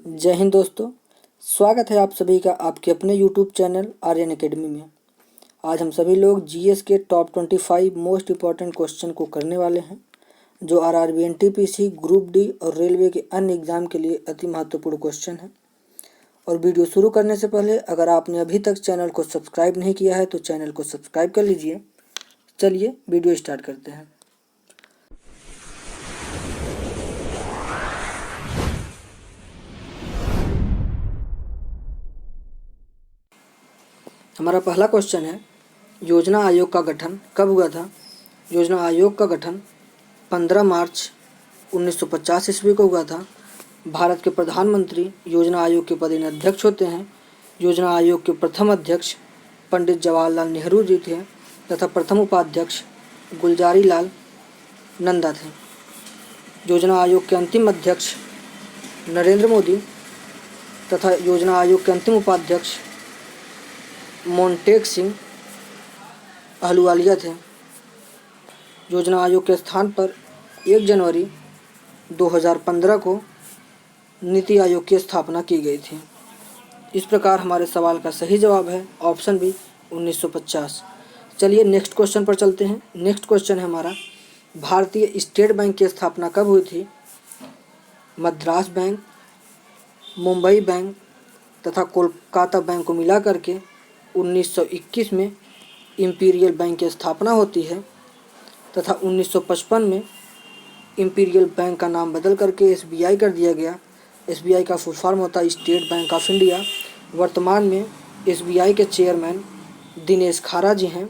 जय हिंद दोस्तों। स्वागत है आप सभी का आपके अपने यूट्यूब चैनल आर्यन एकेडमी में। आज हम सभी लोग जीएस के टॉप 25 मोस्ट इम्पॉर्टेंट क्वेश्चन को करने वाले हैं, जो आरआरबी, एनटीपीसी, ग्रुप डी और रेलवे के अन्य एग्जाम के लिए अति महत्वपूर्ण क्वेश्चन है। और वीडियो शुरू करने से पहले अगर आपने अभी तक चैनल को सब्सक्राइब नहीं किया है तो चैनल को सब्सक्राइब कर लीजिए। चलिए वीडियो स्टार्ट करते हैं। हमारा पहला क्वेश्चन है, योजना आयोग का गठन कब हुआ था। योजना आयोग का गठन 15 मार्च 1950 ईस्वी को हुआ था। भारत के प्रधानमंत्री योजना आयोग के पदेन अध्यक्ष होते हैं। योजना आयोग के प्रथम अध्यक्ष पंडित जवाहरलाल नेहरू जी थे तथा प्रथम उपाध्यक्ष गुलजारी लाल नंदा थे। योजना आयोग के अंतिम अध्यक्ष नरेंद्र मोदी तथा योजना आयोग के अंतिम उपाध्यक्ष मोंटेक सिंह अहलूवालिया थे। योजना आयोग के स्थान पर 1 जनवरी 2015 को नीति आयोग की स्थापना की गई थी। इस प्रकार हमारे सवाल का सही जवाब है ऑप्शन बी 1950। चलिए नेक्स्ट क्वेश्चन पर चलते हैं। नेक्स्ट क्वेश्चन है हमारा, भारतीय स्टेट बैंक की स्थापना कब हुई थी। मद्रास बैंक, मुंबई बैंक तथा कोलकाता बैंक को मिला करके 1921 में इंपीरियल बैंक की स्थापना होती है तथा 1955 में इंपीरियल बैंक का नाम बदल करके एसबीआई कर दिया गया। एसबीआई का फुल फॉर्म होता है स्टेट बैंक ऑफ इंडिया। वर्तमान में एसबीआई के चेयरमैन दिनेश खारा जी हैं।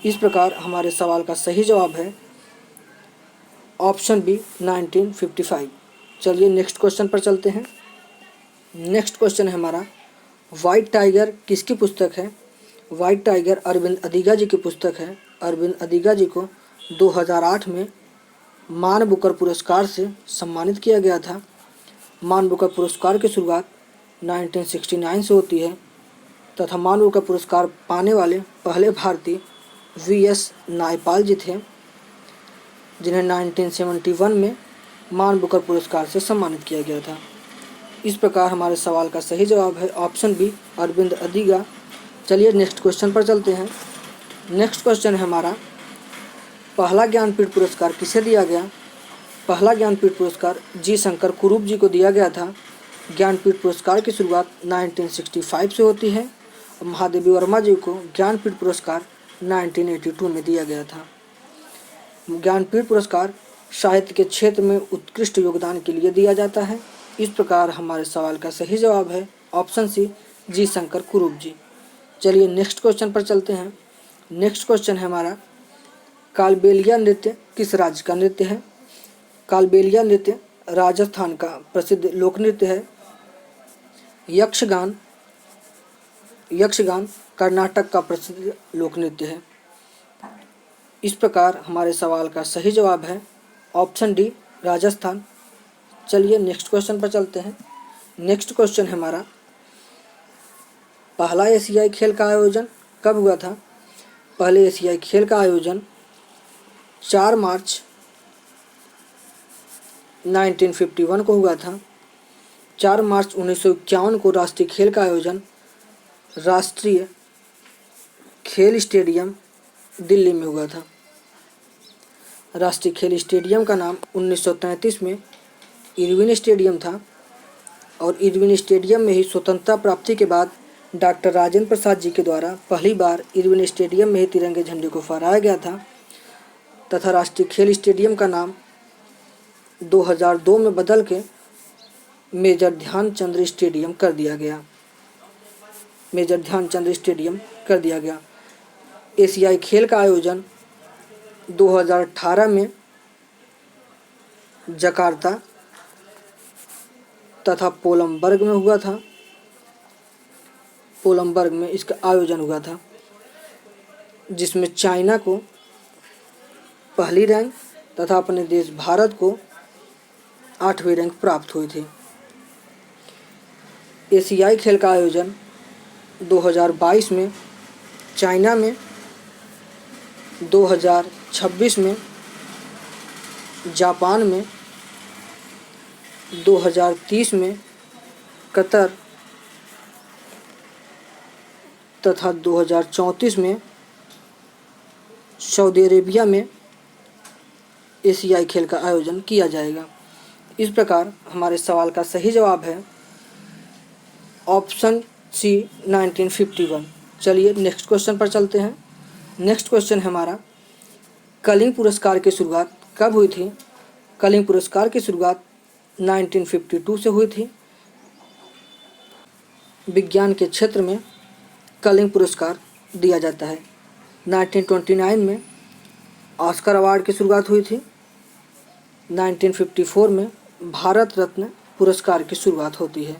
इस प्रकार हमारे सवाल का सही जवाब है ऑप्शन बी 1955। चलिए नेक्स्ट क्वेश्चन पर चलते हैं। नेक्स्ट क्वेश्चन है हमारा, वाइट टाइगर किसकी पुस्तक है। वाइट टाइगर अरविंद अधिगा जी की पुस्तक है। अरविंद अधिगा जी को 2008 में मान बुकर पुरस्कार से सम्मानित किया गया था। मान बुकर पुरस्कार की शुरुआत 1969 से होती है तथा मान बुकर पुरस्कार पाने वाले पहले भारतीय वीएस नायपाल जी थे, जिन्हें 1971 में मान बुकर पुरस्कार से सम्मानित किया गया था। इस प्रकार हमारे सवाल का सही जवाब है ऑप्शन बी अरविंद अधिगा। चलिए नेक्स्ट क्वेश्चन पर चलते हैं। नेक्स्ट क्वेश्चन है हमारा, पहला ज्ञानपीठ पुरस्कार किसे दिया गया। पहला ज्ञानपीठ पुरस्कार जी शंकर कुरूप जी को दिया गया था। ज्ञानपीठ पुरस्कार की शुरुआत 1965 से होती है और महादेवी वर्मा जी को ज्ञानपीठ पुरस्कार 1982 में दिया गया था। ज्ञानपीठ पुरस्कार साहित्य के क्षेत्र में उत्कृष्ट योगदान के लिए दिया जाता है। इस प्रकार हमारे सवाल का सही जवाब है ऑप्शन सी जी शंकर कुरूप जी। चलिए नेक्स्ट क्वेश्चन पर चलते हैं। नेक्स्ट क्वेश्चन है हमारा, कालबेलिया नृत्य किस राज्य का नृत्य है। कालबेलिया नृत्य राजस्थान का प्रसिद्ध लोक नृत्य है। यक्षगान कर्नाटक का प्रसिद्ध लोक नृत्य है। इस प्रकार हमारे सवाल का सही जवाब है ऑप्शन डी राजस्थान। चलिए नेक्स्ट क्वेश्चन पर चलते हैं। नेक्स्ट क्वेश्चन है हमारा, पहला एशियाई खेल का आयोजन कब हुआ था। पहले एशियाई खेल का आयोजन 4 मार्च 1951 को हुआ था। 4 मार्च 1951 को राष्ट्रीय खेल का आयोजन राष्ट्रीय खेल स्टेडियम दिल्ली में हुआ था। राष्ट्रीय खेल स्टेडियम का नाम 1933 में इरविन स्टेडियम था और इरविन स्टेडियम में ही स्वतंत्रता प्राप्ति के बाद डॉक्टर राजेंद्र प्रसाद जी के द्वारा पहली बार इरविन स्टेडियम में ही तिरंगे झंडे को फहराया गया था तथा राष्ट्रीय खेल स्टेडियम का नाम 2002 में बदल के मेजर ध्यानचंद स्टेडियम कर दिया गया। मेजर ध्यानचंद स्टेडियम कर दिया गया। एशियाई खेल का आयोजन 2018 में जकार्ता तथा पोलमबर्ग में हुआ था। पोलमबर्ग में इसका आयोजन हुआ था, जिसमें चाइना को पहली रैंक तथा अपने देश भारत को 8वीं रैंक प्राप्त हुई थी। एशियाई खेल का आयोजन 2022 में चाइना में, 2026 में जापान में 2030 में कतर तथा 2034 में सऊदी अरेबिया में एशियाई खेल का आयोजन किया जाएगा। इस प्रकार हमारे सवाल का सही जवाब है ऑप्शन सी 1951। चलिए नेक्स्ट क्वेश्चन पर चलते हैं। नेक्स्ट क्वेश्चन है हमारा, कलिंग पुरस्कार की शुरुआत कब हुई थी? कलिंग पुरस्कार की शुरुआत 1952 से हुई थी। विज्ञान के क्षेत्र में कलिंग पुरस्कार दिया जाता है। 1929 में ऑस्कर अवार्ड की शुरुआत हुई थी। 1954 में भारत रत्न पुरस्कार की शुरुआत होती है।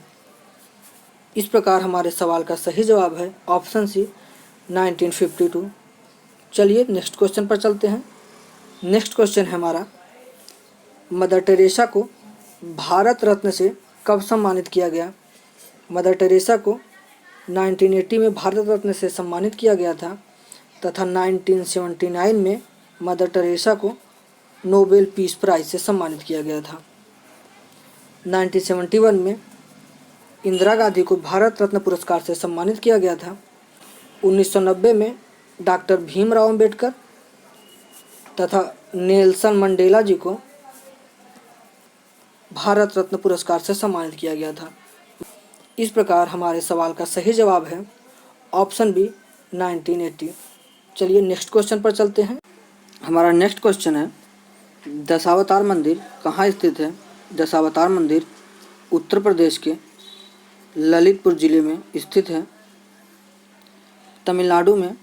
इस प्रकार हमारे सवाल का सही जवाब है ऑप्शन सी 1952। चलिए नेक्स्ट क्वेश्चन पर चलते हैं। नेक्स्ट क्वेश्चन है हमारा, मदर टेरेसा को भारत रत्न से कब सम्मानित किया गया? मदर टेरेसा को 1980 में भारत रत्न से सम्मानित किया गया था तथा 1979 में मदर टेरेसा को नोबेल पीस प्राइज से सम्मानित किया गया था। 1971 में इंदिरा गांधी को भारत रत्न पुरस्कार से सम्मानित किया गया था। 1990 में डॉक्टर भीमराव अंबेडकर तथा नेल्सन मंडेला जी को भारत रत्न पुरस्कार से सम्मानित किया गया था। इस प्रकार हमारे सवाल का सही जवाब है ऑप्शन बी 1980। चलिए नेक्स्ट क्वेश्चन पर चलते हैं। हमारा नेक्स्ट क्वेश्चन है, दशावतार मंदिर कहाँ स्थित है? दशावतार मंदिर उत्तर प्रदेश के ललितपुर जिले में स्थित है। तमिलनाडु में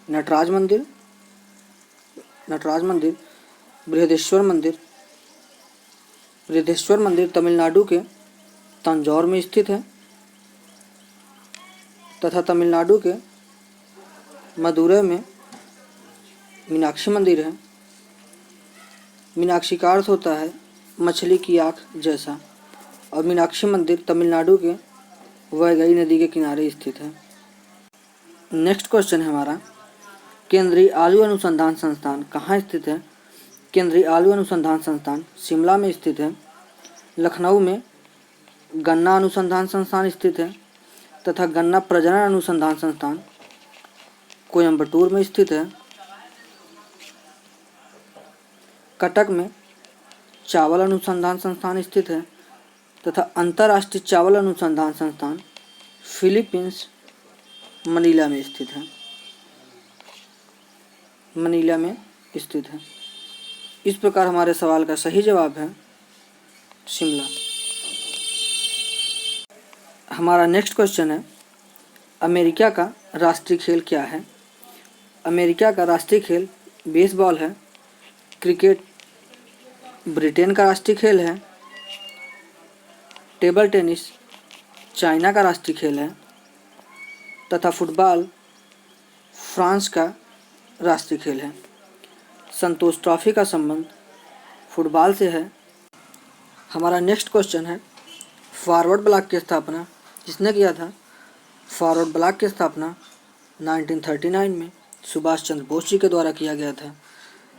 नटराज मंदिर, बृहदेश्वर मंदिर तमिलनाडु के तंजौर में स्थित है तथा तमिलनाडु के मदुरै में मीनाक्षी मंदिर है। मीनाक्षी का अर्थ होता है मछली की आँख जैसा, और मीनाक्षी मंदिर तमिलनाडु के वैगई नदी के किनारे स्थित है। नेक्स्ट क्वेश्चन है हमारा, केंद्रीय आलू अनुसंधान संस्थान कहाँ स्थित है? केंद्रीय आलू अनुसंधान संस्थान शिमला में स्थित है। लखनऊ में गन्ना अनुसंधान संस्थान स्थित है तथा गन्ना प्रजनन अनुसंधान संस्थान कोयम्बटूर में स्थित है। कटक में चावल अनुसंधान संस्थान स्थित है तथा अंतर्राष्ट्रीय चावल अनुसंधान संस्थान फिलीपींस मनीला में स्थित है। इस प्रकार हमारे सवाल का सही जवाब है शिमला। हमारा नेक्स्ट क्वेश्चन है, अमेरिका का राष्ट्रीय खेल क्या है? अमेरिका का राष्ट्रीय खेल बेसबॉल है। क्रिकेट ब्रिटेन का राष्ट्रीय खेल है। टेबल टेनिस चाइना का राष्ट्रीय खेल है तथा फुटबॉल फ्रांस का राष्ट्रीय खेल है। संतोष ट्रॉफी का संबंध फुटबॉल से है। हमारा नेक्स्ट क्वेश्चन है, फॉरवर्ड ब्लॉक की स्थापना किसने किया था? फॉरवर्ड ब्लॉक की स्थापना 1939 में सुभाष चंद्र बोस जी के द्वारा किया गया था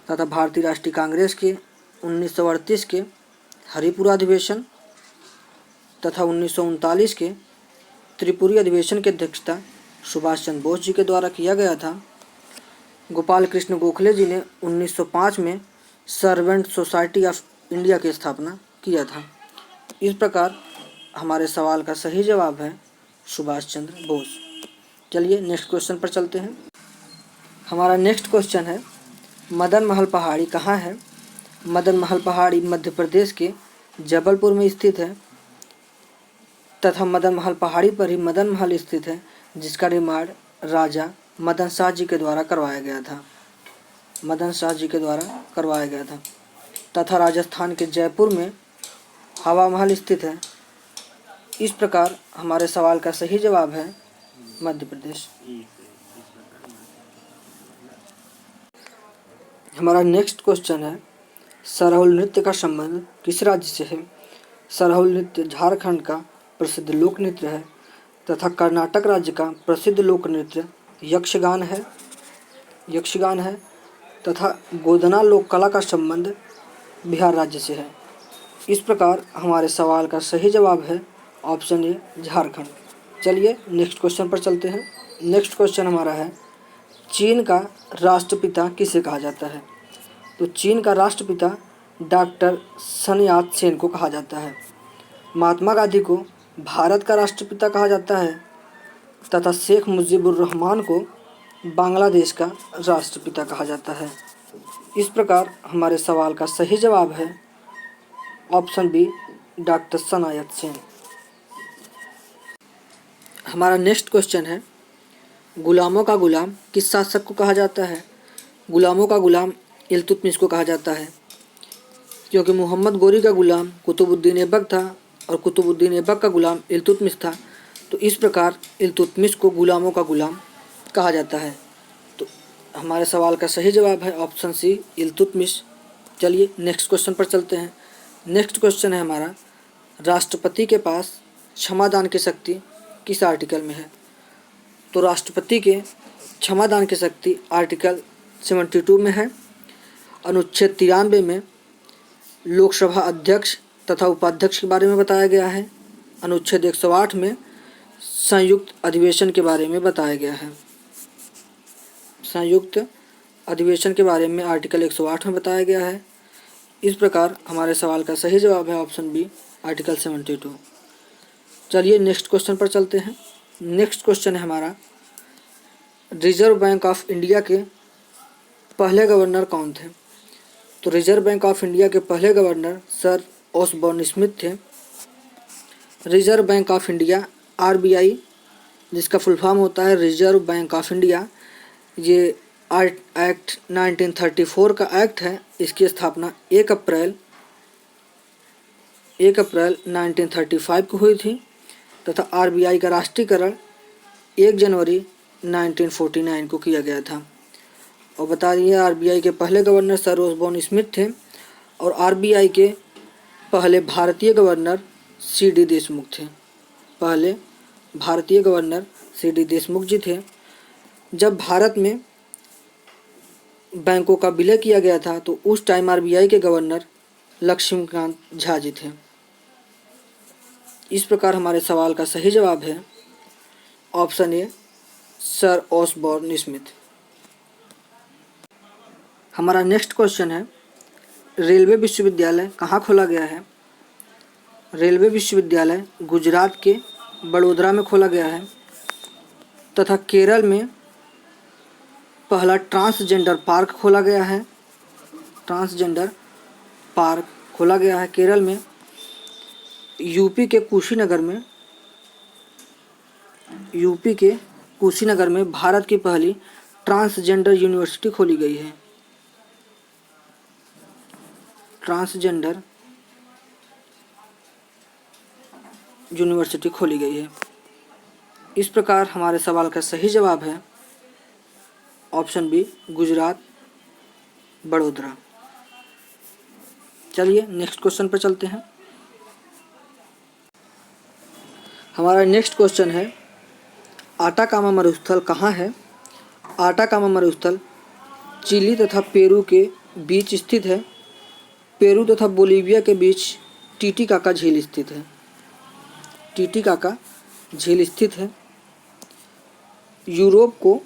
तथा भारतीय राष्ट्रीय कांग्रेस के 1938 के हरिपुरा अधिवेशन तथा 1939 के त्रिपुरी अधिवेशन की अध्यक्षता सुभाष चंद्र बोस जी के द्वारा किया गया था। गोपाल कृष्ण गोखले जी ने 1905 में सर्वेंट सोसाइटी ऑफ इंडिया की स्थापना किया था। इस प्रकार हमारे सवाल का सही जवाब है सुभाष चंद्र बोस। चलिए नेक्स्ट क्वेश्चन पर चलते हैं। हमारा नेक्स्ट क्वेश्चन है, मदन महल पहाड़ी कहाँ है? मदन महल पहाड़ी मध्य प्रदेश के जबलपुर में स्थित है तथा मदन महल पहाड़ी पर ही मदन महल स्थित है, जिसका निर्माण राजा मदन शाह जी के द्वारा करवाया गया था तथा राजस्थान के जयपुर में हवा महल स्थित है। इस प्रकार हमारे सवाल का सही जवाब है मध्य प्रदेश। हमारा नेक्स्ट क्वेश्चन है, सरहुल नृत्य का संबंध किस राज्य से है? सरहुल नृत्य झारखंड का प्रसिद्ध लोक नृत्य है तथा कर्नाटक राज्य का प्रसिद्ध लोक नृत्य यक्षगान है तथा गोधना लोक कला का संबंध बिहार राज्य से है। इस प्रकार हमारे सवाल का सही जवाब है ऑप्शन ए झारखंड। चलिए नेक्स्ट क्वेश्चन पर चलते हैं। नेक्स्ट क्वेश्चन हमारा है, चीन का राष्ट्रपिता किसे कहा जाता है? तो चीन का राष्ट्रपिता डॉक्टर सन यात सेन को कहा जाता है। महात्मा गांधी को भारत का राष्ट्रपिता कहा जाता है तथा शेख मुजीबुर रहमान को बांग्लादेश का राष्ट्रपिता कहा जाता है। इस प्रकार हमारे सवाल का सही जवाब है ऑप्शन बी डॉक्टर सन यात सेन। हमारा नेक्स्ट क्वेश्चन है, गुलामों का गुलाम किस शासक को कहा जाता है? गुलामों का गुलाम इल्तुतमिश को कहा जाता है, क्योंकि मोहम्मद गोरी का गुलाम कुतुबुद्दीन ऐबक था और कुतुबुद्दीन ऐबक का गुलाम इल्तुतमिश था। तो इस प्रकार इल्तुतमिश को गुलामों का गुलाम कहा जाता है। तो हमारे सवाल का सही जवाब है ऑप्शन सी इल्तुतमिश। चलिए नेक्स्ट क्वेश्चन पर चलते हैं। नेक्स्ट क्वेश्चन है हमारा, राष्ट्रपति के पास क्षमादान की शक्ति किस आर्टिकल में है? तो राष्ट्रपति के क्षमादान की शक्ति आर्टिकल 72 में है। अनुच्छेद 93 में लोकसभा अध्यक्ष तथा उपाध्यक्ष के बारे में बताया गया है। अनुच्छेद 108 में संयुक्त अधिवेशन के बारे में बताया गया है। संयुक्त अधिवेशन के बारे में आर्टिकल 108 में बताया गया है। इस प्रकार हमारे सवाल का सही जवाब है ऑप्शन बी आर्टिकल 72। चलिए नेक्स्ट क्वेश्चन पर चलते हैं। नेक्स्ट क्वेश्चन है हमारा, रिजर्व बैंक ऑफ इंडिया के पहले गवर्नर कौन थे? तो रिजर्व बैंक ऑफ इंडिया के पहले गवर्नर सर ऑसबॉर्न स्मिथ थे। Reserve bank of India RBI, जिसका फुल फॉर्म होता है रिजर्व बैंक ऑफ इंडिया, ये एक्ट 1934 का एक्ट है। इसकी स्थापना 1 अप्रैल 1935 को हुई थी तथा आरबीआई का राष्ट्रीयकरण 1 जनवरी 1949 को किया गया था। और बता दिए आरबीआई के पहले गवर्नर सर ऑसबॉर्न स्मिथ थे और आरबीआई के पहले भारतीय गवर्नर सीडी देशमुख थे। पहले भारतीय गवर्नर सीडी देशमुख जी थे। जब भारत में बैंकों का विलय किया गया था तो उस टाइम आरबीआई के गवर्नर लक्ष्मीकांत झा जी थे। इस प्रकार हमारे सवाल का सही जवाब है option A sir Osborne Smith. हमारा नेक्स्ट क्वेश्चन है, रेलवे विश्वविद्यालय कहाँ खोला गया है? रेलवे विश्वविद्यालय गुजरात के बड़ोदरा में खोला गया है तथा केरल में पहला ट्रांसजेंडर पार्क खोला गया है। ट्रांसजेंडर पार्क खोला गया है केरल में। यूपी के कुशीनगर में भारत की पहली ट्रांसजेंडर यूनिवर्सिटी खोली गई है। ट्रांसजेंडर यूनिवर्सिटी खोली गई है। इस प्रकार हमारे सवाल का सही जवाब है ऑप्शन बी गुजरात बड़ोदरा। चलिए नेक्स्ट क्वेश्चन पर चलते हैं। हमारा नेक्स्ट क्वेश्चन है, आटाकामा मरुस्थल कहाँ है? आटाकामा मरुस्थल चिली तथा पेरू के बीच स्थित है। पेरू तथा बोलीविया के बीच टीटीकाका झील स्थित है। टीटीकाका झील स्थित है। यूरोप को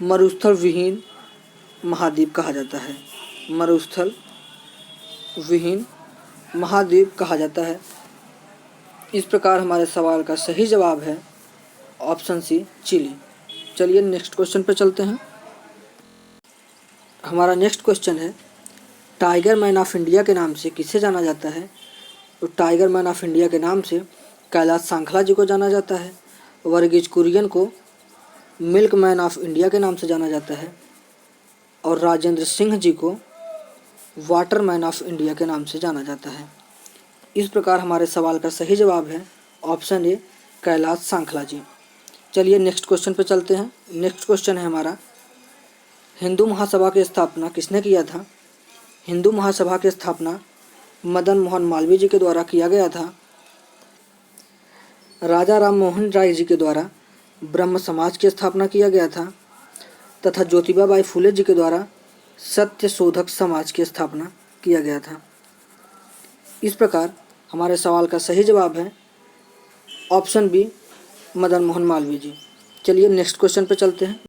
मरुस्थल विहीन महाद्वीप कहा जाता है। मरुस्थल विहीन महाद्वीप कहा जाता है। इस प्रकार हमारे सवाल का सही जवाब है ऑप्शन सी चिली। चलिए नेक्स्ट क्वेश्चन पर चलते हैं। हमारा नेक्स्ट क्वेश्चन है, टाइगर मैन ऑफ इंडिया के नाम से किसे जाना जाता है? तो टाइगर मैन ऑफ इंडिया के नाम से कैलाश सांखला जी को जाना जाता है। वर्गीज कुरियन को मिल्क मैन ऑफ इंडिया के नाम से जाना जाता है और राजेंद्र सिंह जी को वाटर मैन ऑफ इंडिया के नाम से जाना जाता है। इस प्रकार हमारे सवाल का सही जवाब है ऑप्शन ए कैलाश सांखला जी। चलिए नेक्स्ट क्वेश्चन पर चलते हैं। नेक्स्ट क्वेश्चन है हमारा, हिंदू महासभा की स्थापना किसने किया था? हिंदू महासभा की स्थापना मदन मोहन मालवीय जी के द्वारा किया गया था। राजा राम मोहन राय जी के द्वारा ब्रह्म समाज की स्थापना किया गया था तथा ज्योतिबा बाई फुले जी के द्वारा सत्य शोधक समाज की स्थापना किया गया था। इस प्रकार हमारे सवाल का सही जवाब है ऑप्शन बी, मदन मोहन मालवीय जी। चलिए नेक्स्ट क्वेश्चन पे चलते हैं।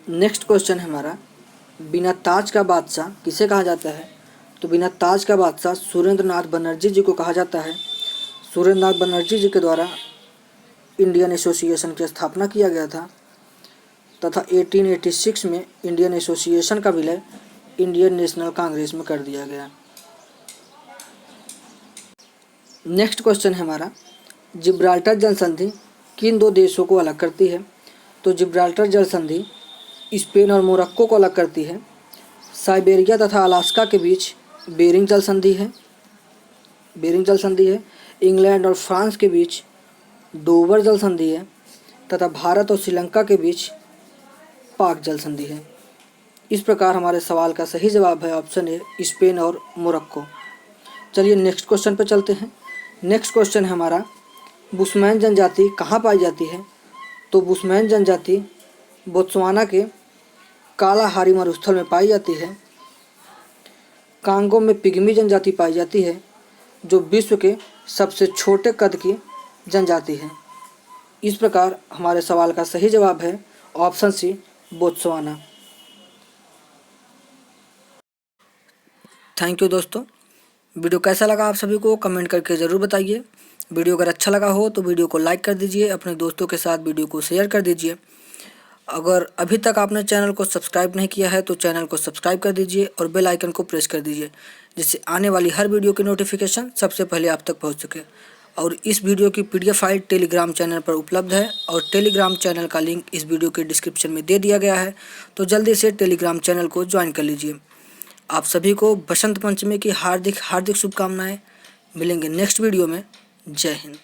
नेक्स्ट क्वेश्चन है हमारा, बिना ताज का बादशाह किसे कहा जाता है? तो बिना ताज का बादशाह सुरेंद्र नाथ बनर्जी जी को कहा जाता है। सुरेंद्र नाथ बनर्जी जी के द्वारा इंडियन एसोसिएशन की स्थापना किया गया था तथा 1886 में इंडियन एसोसिएशन का विलय इंडियन नेशनल कांग्रेस में कर दिया गया। नेक्स्ट क्वेश्चन है हमारा, जिब्राल्टर जल संधि किन दो देशों को अलग करती है? तो जिब्राल्टर जल संधि स्पेन और मोरक्को को अलग करती है। साइबेरिया तथा अलास्का के बीच बेरिंग जल संधि है। इंग्लैंड और फ्रांस के बीच डोवर जल संधि है तथा भारत और श्रीलंका के बीच पाक जल संधि है। इस प्रकार हमारे सवाल का सही जवाब है ऑप्शन ए, स्पेन और मोरक्को। चलिए नेक्स्ट क्वेश्चन पर चलते हैं। नेक्स्ट क्वेश्चन है हमारा, बुशमैन जनजाति कहाँ पाई जाती है? तो बुशमैन जनजाति बोत्सवाना के कालाहारी मरुस्थल में पाई जाती है। कांगो में पिग्मी जनजाति पाई जाती है जो विश्व के सबसे छोटे कद की जनजाति है। इस प्रकार हमारे सवाल का सही जवाब है option C, Botswana. Thank you दोस्तों। वीडियो कैसा लगा आप सभी को कमेंट करके ज़रूर बताइए। वीडियो अगर अच्छा लगा हो तो वीडियो को लाइक कर दीजिए, अपने दोस्तों के साथ वीडियो को शेयर कर दीजिए। अगर अभी तक आपने चैनल को सब्सक्राइब नहीं किया है तो चैनल को सब्सक्राइब कर दीजिए और बेल आइकन को प्रेस कर दीजिए, जिससे आने वाली हर वीडियो की नोटिफिकेशन सबसे पहले आप तक पहुंच सके। और इस वीडियो की PDF फाइल टेलीग्राम चैनल पर उपलब्ध है और टेलीग्राम चैनल का लिंक इस वीडियो के डिस्क्रिप्शन में दे दिया गया है, तो जल्दी से टेलीग्राम चैनल को ज्वाइन कर लीजिए। आप सभी को बसंत पंचमी की हार्दिक शुभकामनाएं। मिलेंगे नेक्स्ट वीडियो में। जय हिंद।